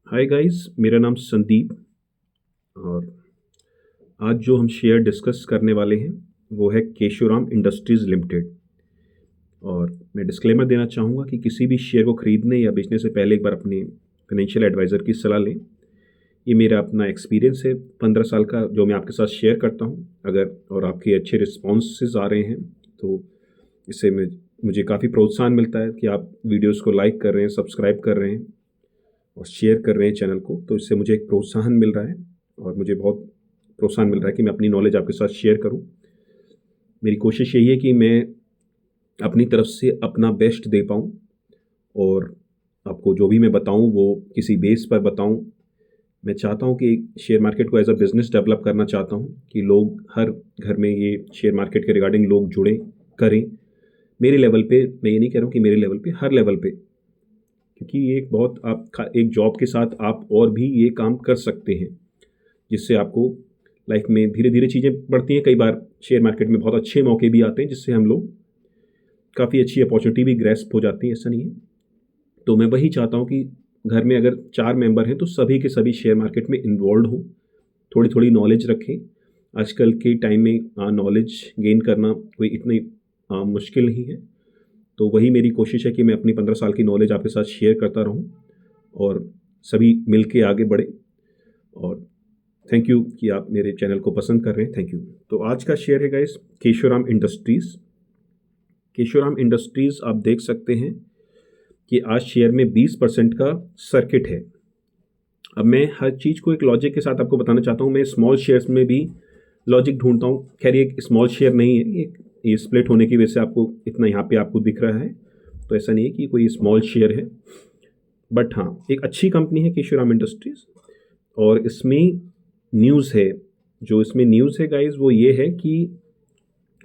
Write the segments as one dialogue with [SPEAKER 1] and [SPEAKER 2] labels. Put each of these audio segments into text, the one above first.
[SPEAKER 1] Hi guys, मेरा नाम संदीप। और आज जो हम शेयर डिस्कस करने वाले हैं वो है केशोराम इंडस्ट्रीज़ लिमिटेड। और मैं डिस्क्लेमर देना चाहूँगा कि किसी भी शेयर को खरीदने या बेचने से पहले एक बार अपने फाइनेंशियल एडवाइज़र की सलाह लें। ये मेरा अपना एक्सपीरियंस है 15 साल का, जो मैं आपके साथ शेयर करता हूँ। अगर और आपके अच्छे रिस्पॉन्सेज आ रहे हैं तो इससे मुझे काफ़ी प्रोत्साहन मिलता है कि आप वीडियोज़ को लाइक कर रहे हैं, सब्सक्राइब कर रहे हैं और शेयर कर रहे हैं चैनल को। तो इससे मुझे एक प्रोत्साहन मिल रहा है और मुझे बहुत प्रोत्साहन मिल रहा है कि मैं अपनी नॉलेज आपके साथ शेयर करूं। मेरी कोशिश यही है कि मैं अपनी तरफ से अपना बेस्ट दे पाऊं और आपको जो भी मैं बताऊं वो किसी बेस पर बताऊं। मैं चाहता हूं कि शेयर मार्केट को एज अ बिज़नेस डेवलप करना चाहता हूं कि लोग हर घर में ये शेयर मार्केट के रिगार्डिंग लोग जुड़ें, करें। मेरे लेवल पे, मैं ये नहीं कह रहा हूँ कि मेरे लेवल पे, हर लेवल पे, क्योंकि ये एक बहुत आपका एक जॉब के साथ आप और भी ये काम कर सकते हैं जिससे आपको लाइफ में धीरे धीरे चीज़ें बढ़ती हैं। कई बार शेयर मार्केट में बहुत अच्छे मौके भी आते हैं जिससे हम लोग काफ़ी अच्छी अपॉर्चुनिटी भी ग्रैस्प हो जाती है, ऐसा नहीं है। तो मैं वही चाहता हूँ कि घर में अगर 4 मेंबर हैं तो सभी के सभी शेयर मार्केट में इन्वॉल्व हों, थोड़ी थोड़ी नॉलेज रखें। आजकल के टाइम में नॉलेज गेन करना कोई इतनी मुश्किल नहीं है। तो वही मेरी कोशिश है कि मैं अपनी 15 साल की नॉलेज आपके साथ शेयर करता रहूं और सभी मिल के आगे बढ़े। और थैंक यू कि आप मेरे चैनल को पसंद कर रहे हैं। Thank you. तो आज का शेयर है गाइस केशोराम इंडस्ट्रीज़। केशोराम इंडस्ट्रीज़ आप देख सकते हैं कि आज शेयर में 20% का सर्किट है। अब मैं हर चीज़ को एक लॉजिक के साथ आपको बताना चाहता हूँ। मैं स्मॉल शेयर्स में भी लॉजिक ढूंढता हूँ। खैर, ये एक स्मॉल शेयर नहीं है, ये स्प्लिट होने की वजह से आपको इतना यहाँ पे आपको दिख रहा है। तो ऐसा नहीं है कि कोई स्मॉल शेयर है, बट हाँ, एक अच्छी कंपनी है केशोराम इंडस्ट्रीज़। और इसमें न्यूज़ है, जो इसमें न्यूज़ है गाइस वो ये है कि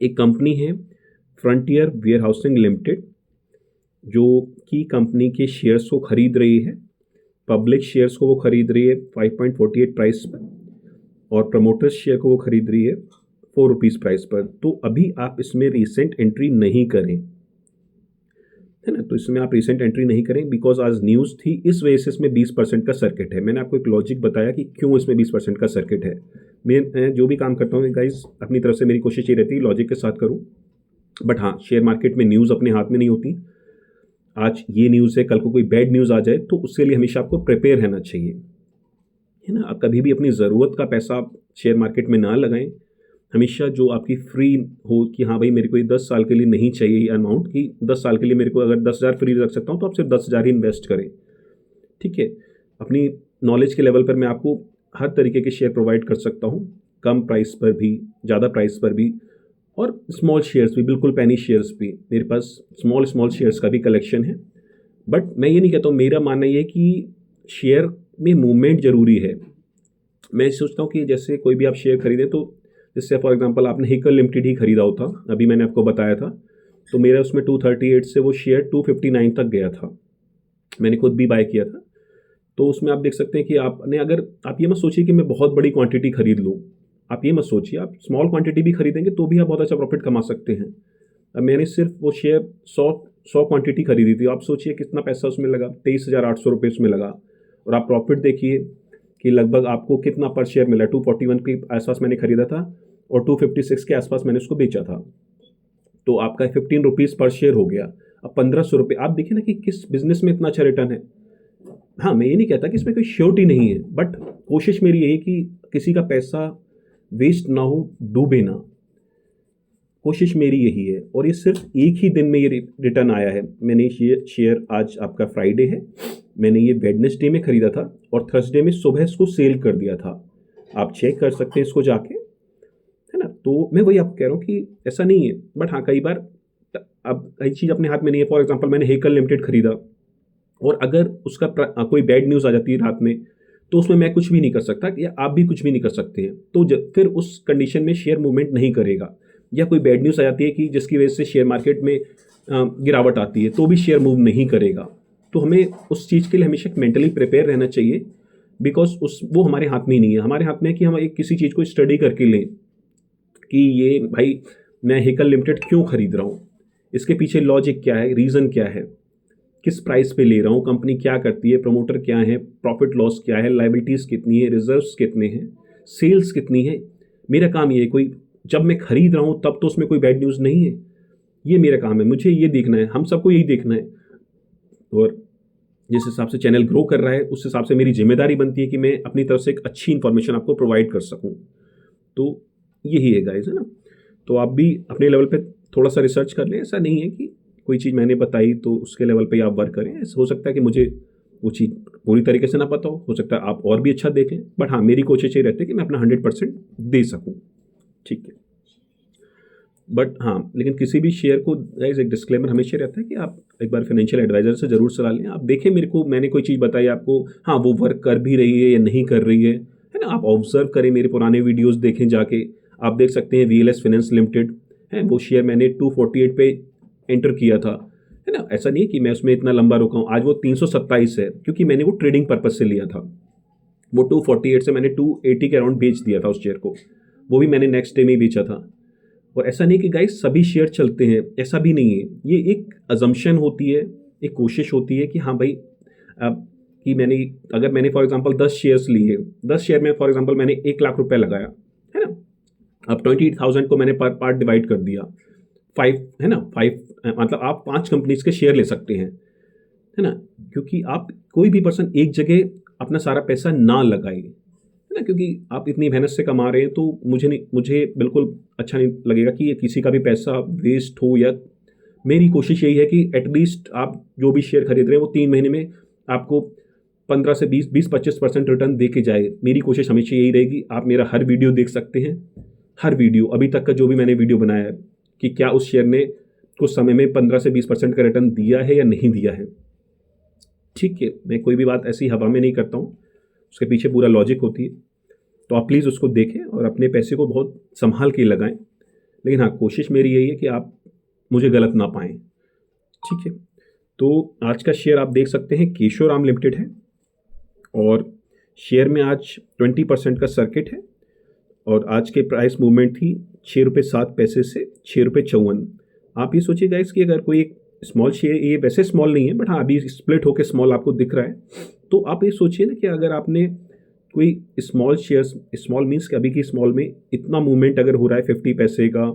[SPEAKER 1] एक कंपनी है फ्रंटियर वेयरहाउसिंग लिमिटेड, जो कि कंपनी के शेयर्स को खरीद रही है। पब्लिक शेयर्स को वो खरीद रही है 5.48 प्राइस पर और प्रमोटर्स शेयर को वो खरीद रही है 4 रुपीज़ प्राइस पर। तो अभी आप इसमें रिसेंट एंट्री नहीं करें, है ना। तो इसमें आप रिसेंट एंट्री नहीं करें बिकॉज आज न्यूज़ थी, इस वजह से इसमें 20% का सर्किट है। मैंने आपको एक लॉजिक बताया कि क्यों इसमें 20% का सर्किट है। मैं जो भी काम करता हूँ गाइज, अपनी तरफ से मेरी कोशिश ये रहती है लॉजिक के साथ करूँ। बट हाँ, शेयर मार्केट में न्यूज़ अपने हाथ में नहीं होती। आज ये न्यूज़ है, कल को कोई बैड न्यूज़ आ जाए तो उसके लिए हमेशा आपको प्रिपेयर रहना चाहिए, है ना। आप कभी भी अपनी ज़रूरत का पैसा आप शेयर मार्केट में ना लगाएं। हमेशा जो आपकी फ्री हो कि हाँ भाई, मेरे को ये 10 साल के लिए नहीं चाहिए ये अमाउंट, कि 10 साल के लिए मेरे को अगर 10,000 फ्री रख सकता हूँ तो आप सिर्फ 10,000 ही इन्वेस्ट करें, ठीक है। अपनी नॉलेज के लेवल पर मैं आपको हर तरीके के शेयर प्रोवाइड कर सकता हूँ, कम प्राइस पर भी, ज़्यादा प्राइस पर भी, और स्मॉल शेयर्स भी, बिल्कुल पेनी शेयर्स भी। मेरे पास स्मॉल स्मॉल शेयर्स का भी कलेक्शन है। बट मैं ये नहीं कहता हूँ, मेरा मानना ये है कि शेयर में मूवमेंट ज़रूरी है। मैं सोचता हूँ कि जैसे कोई भी आप शेयर खरीदें तो जैसे फॉर एग्जांपल आपने हिकल लिमिटेड ही खरीदा होता, अभी मैंने आपको बताया था, तो मेरा उसमें 238 से वो शेयर 259 तक गया था। मैंने खुद भी बाय किया था। तो उसमें आप देख सकते हैं कि आपने, अगर आप ये मत सोचिए कि मैं बहुत बड़ी क्वांटिटी खरीद लूँ, आप ये मत सोचिए, आप स्मॉल क्वांटिटी भी खरीदेंगे तो भी आप बहुत अच्छा प्रॉफिट कमा सकते हैं। अब मैंने सिर्फ वो शेयर 100 क्वांटिटी खरीदी थी। आप सोचिए कितना पैसा उसमें लगा, 23,800 रुपये उसमें लगा। और आप प्रॉफिट देखिए कि लगभग आपको कितना पर शेयर मिला। 241 के आसपास मैंने खरीदा था और 256 के आसपास मैंने उसको बेचा था। तो आपका 15 रुपीज़ पर शेयर हो गया। अब 1,500 रुपये। आप देखिए ना कि किस बिजनेस में इतना अच्छा रिटर्न है। हाँ, मैं ये नहीं कहता कि इसमें कोई श्योरिटी नहीं है, बट कोशिश मेरी यही कि किसी का पैसा वेस्ट ना हो, डूबे ना। कोशिश मेरी यही है। और ये सिर्फ एक ही दिन में ये रिटर्न आया है। मैंने ये शेयर, आज आपका फ्राइडे है, मैंने ये वेडनेसडे में ख़रीदा था और थर्सडे में सुबह इसको सेल कर दिया था। आप चेक कर सकते हैं इसको जाके, है ना। तो मैं वही आपको कह रहा हूँ कि ऐसा नहीं है। बट हाँ, कई बार अब कई चीज़ अपने हाथ में नहीं है। फॉर एग्जांपल मैंने हेकल लिमिटेड खरीदा और अगर उसका कोई बैड न्यूज़ आ जाती है रात में, तो उसमें मैं कुछ भी नहीं कर सकता, या आप भी कुछ भी नहीं कर सकते हैं। तो फिर उस कंडीशन में शेयर मूवमेंट नहीं करेगा। या कोई बैड न्यूज़ आ जाती है कि जिसकी वजह से शेयर मार्केट में गिरावट आती है, तो भी शेयर मूव नहीं करेगा। तो हमें उस चीज़ के लिए हमेशा मेंटली प्रिपेयर रहना चाहिए, बिकॉज वो हमारे हाथ में ही नहीं है। हमारे हाथ में है कि हम एक किसी चीज़ को स्टडी करके लें कि ये भाई, मैं हेकल लिमिटेड क्यों खरीद रहा हूँ, इसके पीछे लॉजिक क्या है, रीज़न क्या है, किस प्राइस पे ले रहा हूँ, कंपनी क्या करती है, प्रमोटर क्या है, प्रॉफिट लॉस क्या है, लाइबिलिटीज़ कितनी है, रिजर्व्स कितने हैं, सेल्स कितनी है। मेरा काम ये है, कोई जब मैं खरीद रहा हूँ तब तो उसमें कोई बैड न्यूज़ नहीं है, ये मेरा काम है, मुझे ये देखना है, हम सबको यही देखना है। और जिस हिसाब से चैनल ग्रो कर रहा है उस हिसाब से मेरी जिम्मेदारी बनती है कि मैं अपनी तरफ से एक अच्छी इन्फॉर्मेशन आपको प्रोवाइड कर सकूं। तो यही है गाइस, है ना। तो आप भी अपने लेवल पे थोड़ा सा रिसर्च कर लें। ऐसा नहीं है कि कोई चीज़ मैंने बताई तो उसके लेवल पे आप वर्क करें। ऐसा हो सकता है कि मुझे वो चीज़ पूरी तरीके से ना पता हो सकता है आप और भी अच्छा देख लें, बट हाँ मेरी कोशिश ये रहती है कि मैं अपना 100% दे सकूँ। ठीक है, बट हाँ लेकिन किसी भी शेयर को गाइस एक डिस्क्लेमर हमेशा रहता है कि आप एक बार फाइनेंशियल एडवाइजर से ज़रूर सलाह लें। आप देखें मेरे को, मैंने कोई चीज़ बताई आपको, हाँ वो वर्क कर भी रही है या नहीं कर रही है ना। आप ऑब्जर्व करें, मेरे पुराने वीडियोस देखें जाके। आप देख सकते हैं VLS फाइनेंस लिमिटेड है, वो शेयर मैंने 248 पे एंटर किया था, है ना। ऐसा नहीं है कि मैं उसमें इतना लंबा रुका हूँ, आज वो 327 है क्योंकि मैंने वो ट्रेडिंग पर्पज से लिया था। वो 248 से मैंने 280 के अराउंड बेच दिया था उस शेयर को, वो भी मैंने नेक्स्ट डे में ही बेचा था। और ऐसा नहीं कि गाइस सभी शेयर चलते हैं, ऐसा भी नहीं है। ये एक अजम्पशन होती है, एक कोशिश होती है कि हाँ भाई अब कि अगर मैंने फॉर एग्जांपल 10 शेयर्स लिए, 10 शेयर में फॉर एग्जांपल मैंने 1 लाख रुपए लगाया, है ना। अब 28,000 को मैंने पर पार्ट डिवाइड कर दिया, 5 है ना, 5 मतलब आप 5 कंपनीज के शेयर ले सकते हैं, है ना। क्योंकि आप कोई भी पर्सन एक जगह अपना सारा पैसा ना लगाए, है ना, क्योंकि आप इतनी मेहनत से कमा रहे हैं तो मुझे बिल्कुल अच्छा नहीं लगेगा कि ये किसी का भी पैसा वेस्ट हो। या मेरी कोशिश यही है कि एटलीस्ट आप जो भी शेयर खरीद रहे हैं वो 3 महीने में आपको 15 से 20-25% रिटर्न दे के जाए। मेरी कोशिश हमेशा यही रहेगी। आप मेरा हर वीडियो देख सकते हैं, हर वीडियो अभी तक का जो भी मैंने वीडियो बनाया है कि क्या उस शेयर ने कुछ समय में 15 से 20% का रिटर्न दिया है या नहीं दिया है। ठीक है, मैं कोई भी बात ऐसी हवा में नहीं करता हूँ, उसके पीछे पूरा लॉजिक होती है। तो आप प्लीज़ उसको देखें और अपने पैसे को बहुत संभाल के लगाएं। लेकिन हाँ कोशिश मेरी यही है कि आप मुझे गलत ना पाएँ। ठीक है, तो आज का शेयर आप देख सकते हैं केशोराम लिमिटेड है और शेयर में आज 20% का सर्किट है और आज के प्राइस मूवमेंट थी 6 रुपये 7 पैसे से 6 रुपये 54। आप ये सोचिए गाइस कि अगर कोई एक स्मॉल शेयर, ये वैसे स्मॉल नहीं है बट हाँ अभी स्प्लिट होकर स्मॉल आपको दिख रहा है, तो आप ये सोचिए ना कि अगर आपने कोई स्मॉल शेयर्स, स्मॉल मीन्स कि अभी की स्मॉल में इतना मूवमेंट अगर हो रहा है 50 पैसे का,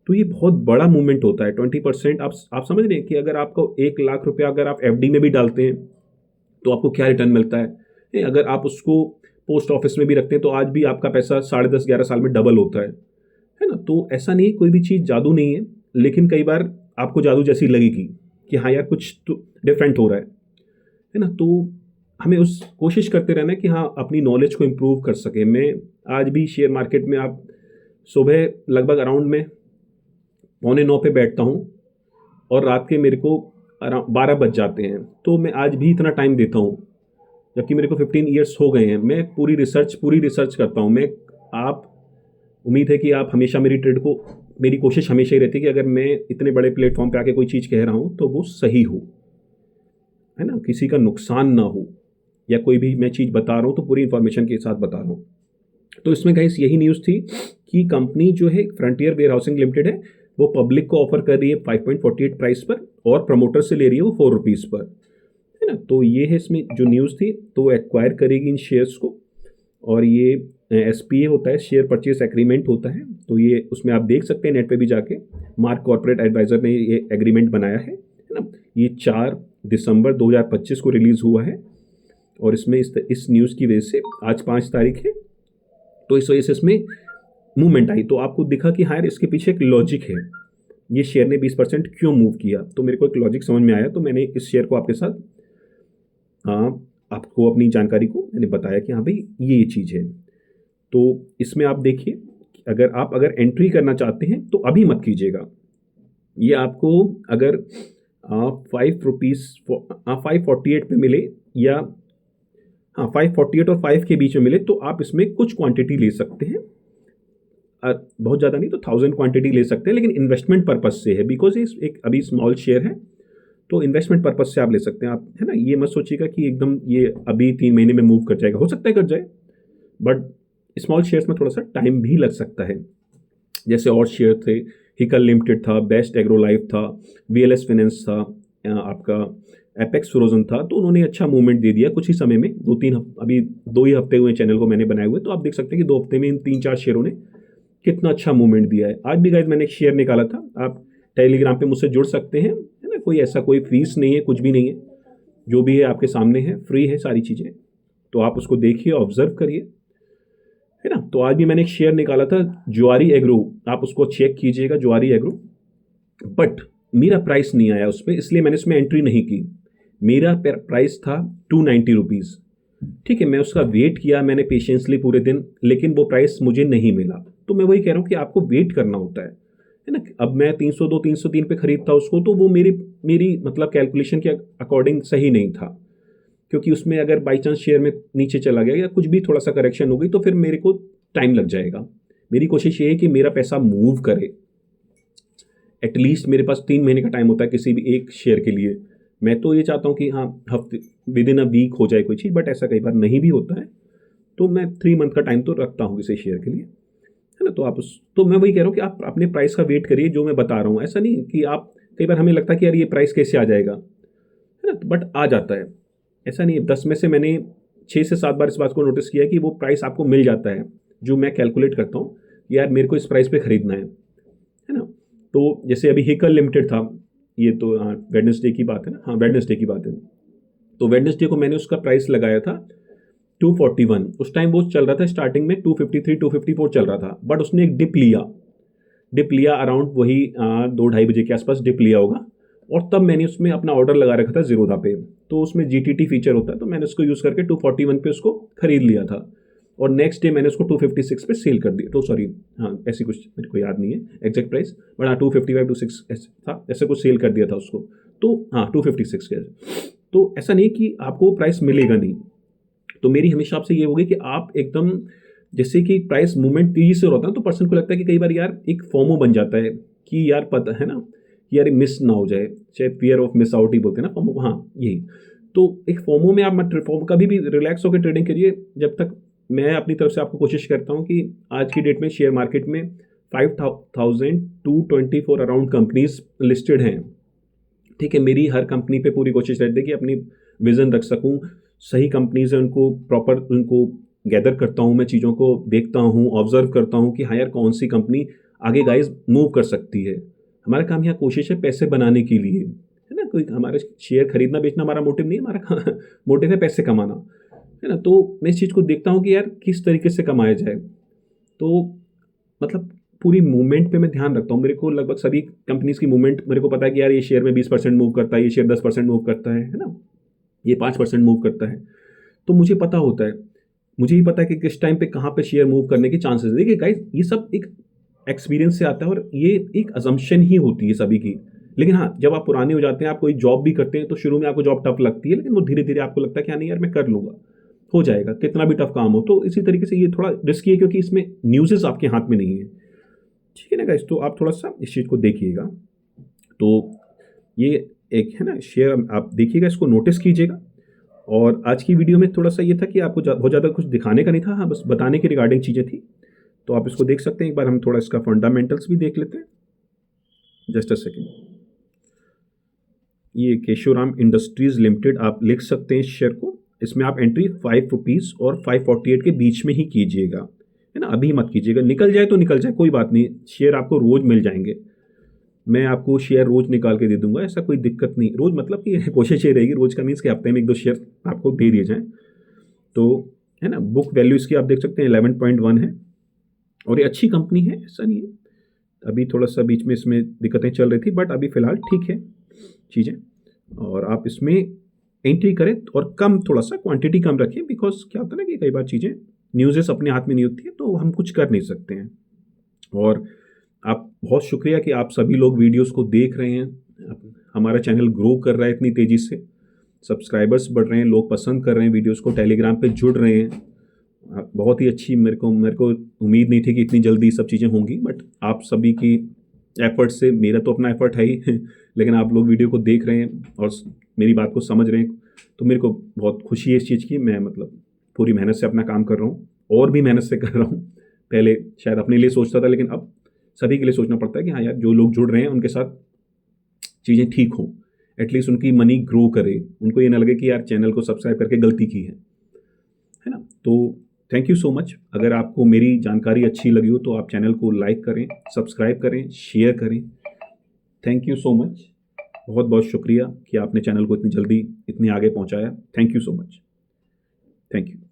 [SPEAKER 1] तो ये बहुत बड़ा मूवमेंट होता है। 20% आप समझ रहे हैं कि अगर आपको 1 लाख रुपया अगर आप FD में भी डालते हैं तो आपको क्या रिटर्न मिलता है। अगर आप उसको पोस्ट ऑफिस में भी रखते हैं तो आज भी आपका पैसा 10.5-11 साल में डबल होता है ना। तो ऐसा नहीं, कोई भी चीज़ जादू नहीं है, लेकिन कई बार आपको जादू जैसी लगेगी कि हाँ यार कुछ तो डिफरेंट हो रहा है ना। तो हमें उस कोशिश करते रहना है कि हाँ अपनी नॉलेज को इम्प्रूव कर सकें। मैं आज भी शेयर मार्केट में आप सुबह लगभग अराउंड में 8:45 पे बैठता हूँ और रात के मेरे को 12 बज जाते हैं, तो मैं आज भी इतना टाइम देता हूँ जबकि मेरे को 15 ईयर्स हो गए हैं। मैं पूरी रिसर्च करता हूँ। उम्मीद है कि आप हमेशा मेरी कोशिश हमेशा ही रहती है कि अगर मैं इतने बड़े प्लेटफॉर्म पे आके कोई चीज़ कह रहा हूँ तो वो सही हो, है ना, किसी का नुकसान ना हो, या कोई भी मैं चीज़ बता रहा हूँ तो पूरी इन्फॉर्मेशन के साथ बता रहा हूँ। तो इसमें गाइस यही न्यूज़ थी कि कंपनी जो है फ्रंटियर वेयरहाउसिंग लिमिटेड है वो पब्लिक को ऑफर कर रही है 5.48 प्राइस पर और प्रमोटर से ले रही है वो 4 रुपीज़ पर, है ना। तो ये है इसमें जो न्यूज़ थी। तो एक्वायर करेगी इन शेयर्स को और ये SPA होता है, शेयर परचेस एग्रीमेंट होता है। तो ये उसमें आप देख सकते हैं नेट पे भी जाके, मार्क कॉर्पोरेट एडवाइज़र ने ये एग्रीमेंट बनाया है ना। ये 4 दिसंबर 2025 को रिलीज़ हुआ है और इसमें इस न्यूज़ की वजह से आज 5 तारीख है तो इस वजह से इसमें मूवमेंट आई। तो आपको दिखा कि हाँ यार इसके पीछे एक लॉजिक है, ये शेयर ने 20% क्यों मूव किया। तो मेरे को एक लॉजिक समझ में आया, तो मैंने इस शेयर को आपके साथ आपको अपनी जानकारी को मैंने बताया कि हाँ भाई ये चीज़ है। तो इसमें आप देखिए, अगर एंट्री करना चाहते हैं तो अभी मत कीजिएगा। ये आपको अगर 5 रुपीज़ 548 पे मिले या हाँ 548 और 5 के बीच में मिले तो आप इसमें कुछ क्वांटिटी ले सकते हैं। बहुत ज़्यादा नहीं तो 1000 क्वांटिटी ले सकते हैं, लेकिन इन्वेस्टमेंट पर्पज़ से है, बिकॉज ये एक अभी स्मॉल शेयर है तो इन्वेस्टमेंट पर्पज़ से आप ले सकते हैं आप, है ना। ये मत सोचिएगा कि एकदम ये अभी 3 महीने में मूव कर जाएगा, हो सकता है कर जाए, बट स्मॉल शेयर्स में थोड़ा सा टाइम भी लग सकता है। जैसे और शेयर थे, हिकल लिमिटेड था, बेस्ट एग्रो लाइफ था, VLS फाइनेंस था, आपका एपेक्स फ्रोजन था, तो उन्होंने अच्छा मूवमेंट दे दिया कुछ ही समय में, अभी 2 ही हफ्ते हुए चैनल को मैंने बनाए हुए, तो आप देख सकते हैं कि 2 हफ्ते में इन 3-4 शेयरों ने कितना अच्छा मूवमेंट दिया है। आज भी गाइस मैंने एक शेयर निकाला था, आप टेलीग्राम पे मुझसे जुड़ सकते हैं, है ना, कोई ऐसा कोई फीस नहीं है, कुछ भी नहीं है, जो भी है आपके सामने है, फ्री है सारी चीज़ें, तो आप उसको देखिए, ऑब्जर्व करिए, है ना। तो आज भी मैंने एक शेयर निकाला था ज्वारी एग्रो, आप उसको चेक कीजिएगा, ज्वारी एग्रो, बट मेरा प्राइस नहीं आया उस पर, इसलिए मैंने उसमें एंट्री नहीं की। मेरा प्राइस था 290 रुपीज़, ठीक है, मैं उसका वेट किया, मैंने पेशेंसली पूरे दिन, लेकिन वो प्राइस मुझे नहीं मिला। तो मैं वही कह रहा हूँ कि आपको वेट करना होता है ना। अब मैं 302 303 पे खरीदता उसको, तो वो मेरी मेरी मतलब कैलकुलेशन के अकॉर्डिंग सही नहीं था, क्योंकि उसमें अगर बाई चांस शेयर में नीचे चला गया या कुछ भी थोड़ा सा करेक्शन हो गई तो फिर मेरे को टाइम लग जाएगा। मेरी कोशिश ये है कि मेरा पैसा मूव करे, एटलीस्ट मेरे पास 3 महीने का टाइम होता है किसी भी एक शेयर के लिए। मैं तो ये चाहता हूँ कि हाँ, हफ्ते विद इन अ वीक हो जाए कोई चीज़, बट ऐसा कई बार नहीं भी होता है, तो मैं 3 मंथ का टाइम तो रखता हूँ किसी शेयर के लिए, है ना। तो मैं वही कह रहा हूँ कि आप अपने प्राइस का वेट करिए, जो मैं बता रहा हूँ, ऐसा नहीं कि आप, कई बार हमें लगता है कि यार ये प्राइस कैसे आ जाएगा, है ना, बट आ जाता है। ऐसा नहीं है, 10 में से मैंने 6 से 7 बार इस बात को नोटिस किया कि वो प्राइस आपको मिल जाता है, जो मैं कैलकुलेट करता हूँ, यार मेरे को इस प्राइस पे खरीदना है ना। तो जैसे अभी हिकल लिमिटेड था, ये तो हाँ वेडनेसडे की बात है ना, हाँ वेडनेसडे की बात है, तो वेडनेसडे को मैंने उसका प्राइस लगाया था 241, उस टाइम वो चल रहा था स्टार्टिंग में 253 254 चल रहा था, बट उसने एक डिप लिया अराउंड वही 2-2:30 बजे के आसपास डिप लिया होगा, और तब मैंने उसमें अपना ऑर्डर लगा रखा था जीरोधा पे, तो उसमें जीटीटी फीचर होता है, तो मैंने उसको यूज़ करके 241 पे उसको खरीद लिया था, और नेक्स्ट डे मैंने उसको 256 पे सेल कर दिया। तो सॉरी, हाँ ऐसी कुछ मेरे को याद नहीं है एग्जैक्ट प्राइस, बट हाँ 255 26 था, ऐसे कुछ सेल कर दिया था उसको, तो हाँ 256 के। तो ऐसा नहीं कि आपको प्राइस मिलेगा नहीं, तो मेरी हमेशा आपसे ये होगी कि आप एकदम, जैसे कि प्राइस मूवमेंट तेजी से होता है तो पर्सन को लगता है कि कई बार यार एक फोमो बन जाता है कि यार पता है ना कि यार मिस ना हो जाए, चाहे फियर ऑफ मिस आउट ही बोलते हैं ना फोमो, हाँ यही। तो एक फोमो में आप मत, फोमो कभी भी रिलैक्स होकर ट्रेडिंग करिए। जब तक मैं अपनी तरफ से आपको कोशिश करता हूँ कि आज की डेट में शेयर मार्केट में 5224 अराउंड कंपनीज लिस्टेड हैं, ठीक है, मेरी हर कंपनी पे पूरी कोशिश रहती है कि अपनी विजन रख सकूं, सही कंपनीज है उनको प्रॉपर, उनको गैदर करता हूं, मैं चीज़ों को देखता हूं, ऑब्जर्व करता हूं कि हाँ यार कौन सी कंपनी आगे गाइस मूव कर सकती है। हमारा काम यहाँ कोशिश है पैसे बनाने के लिए, है ना, कोई हमारे शेयर खरीदना बेचना हमारा मोटिव नहीं है, हमारा मोटिव है पैसे कमाना, है ना। तो मैं इस चीज़ को देखता हूँ कि यार किस तरीके से कमाया जाए, तो मतलब पूरी मूवमेंट पे मैं ध्यान रखता हूँ। मेरे को लगभग सभी कंपनीज की मूवमेंट मेरे को पता है कि यार ये शेयर में 20% मूव करता है, ये शेयर 10% मूव करता है ना, ये 5% मूव करता है, तो मुझे पता होता है, मुझे ही पता है कि किस टाइम पे कहाँ पे शेयर मूव करने के चांसेस। देखिए गाइस, ये सब एक एक्सपीरियंस से आता है, और ये एक अजम्पशन ही होती है सभी की। लेकिन हाँ, जब आप पुराने हो जाते हैं, आप कोई जॉब भी करते हैं, तो शुरू में आपको जॉब टफ लगती है, लेकिन वो धीरे धीरे आपको लगता है कि हाँ नहीं यार मैं कर लूँगा, हो जाएगा, कितना भी टफ काम हो। तो इसी तरीके से ये थोड़ा रिस्की है, क्योंकि इसमें न्यूज़ेस आपके हाथ में नहीं है, ठीक है ना गाइस। तो आप थोड़ा सा इस चीज़ को देखिएगा। तो ये एक है ना शेयर, आप देखिएगा, इसको नोटिस कीजिएगा। और आज की वीडियो में थोड़ा सा ये था कि आपको बहुत ज़्यादा कुछ दिखाने का नहीं था, हाँ बस बताने के रिगार्डिंग चीज़ें थी, तो आप इसको देख सकते हैं। एक बार हम थोड़ा इसका फंडामेंटल्स भी देख लेते हैं, जस्ट अ सेकेंड। ये केशोराम इंडस्ट्रीज लिमिटेड, आप लिख सकते हैं इस शेयर को, इसमें आप एंट्री 5 रुपीज़ और 548 के बीच में ही कीजिएगा, है ना, अभी मत कीजिएगा, निकल जाए तो निकल जाए कोई बात नहीं, शेयर आपको रोज़ मिल जाएंगे, मैं आपको शेयर रोज़ निकाल के दे दूंगा, ऐसा कोई दिक्कत नहीं। रोज़ मतलब कि कोशिश ये रहेगी, रोज़ का मीन्स कि हफ्ते में 1-2 शेयर आपको दे दिए जाएँ, तो है ना। बुक वैल्यू इसकी आप देख सकते हैं 11.1 है, और ये अच्छी कंपनी है, ऐसा नहीं है। अभी थोड़ा सा बीच में इसमें दिक्कतें चल रही थी, बट अभी फ़िलहाल ठीक है चीज़ें, और आप इसमें एंट्री करें और कम, थोड़ा सा क्वांटिटी कम रखें, बिकॉज क्या होता है ना कि कई बार चीज़ें न्यूज़ेस अपने हाथ में नहीं होती है, तो हम कुछ कर नहीं सकते हैं। और आप, बहुत शुक्रिया कि आप सभी लोग वीडियोस को देख रहे हैं, हमारा चैनल ग्रो कर रहा है इतनी तेज़ी से, सब्सक्राइबर्स बढ़ रहे हैं, लोग पसंद कर रहे हैं वीडियोस को, टेलीग्राम पे जुड़ रहे हैं, बहुत ही अच्छी, मेरे को उम्मीद नहीं थी कि इतनी जल्दी सब चीज़ें होंगी, बट आप सभी की एफर्ट से, मेरा तो अपना एफर्ट है ही लेकिन आप लोग वीडियो को देख रहे हैं और मेरी बात को समझ रहे हैं, तो मेरे को बहुत खुशी है इस चीज़ की। मैं मतलब पूरी मेहनत से अपना काम कर रहा हूँ, और भी मेहनत से कर रहा हूँ। पहले शायद अपने लिए सोचता था, लेकिन अब सभी के लिए सोचना पड़ता है कि हाँ यार, जो लोग जुड़ रहे हैं उनके साथ चीज़ें ठीक हों, एटलीस्ट उनकी मनी ग्रो करे, उनको ये ना लगे कि यार चैनल को सब्सक्राइब करके गलती की है ना। तो थैंक यू सो मच। अगर आपको मेरी जानकारी अच्छी लगी हो तो आप चैनल को लाइक करें, सब्सक्राइब करें, शेयर करें। Thank you so much. बहुत बहुत शुक्रिया कि आपने चैनल को इतनी जल्दी इतने आगे पहुंचाया। Thank you so much. Thank you.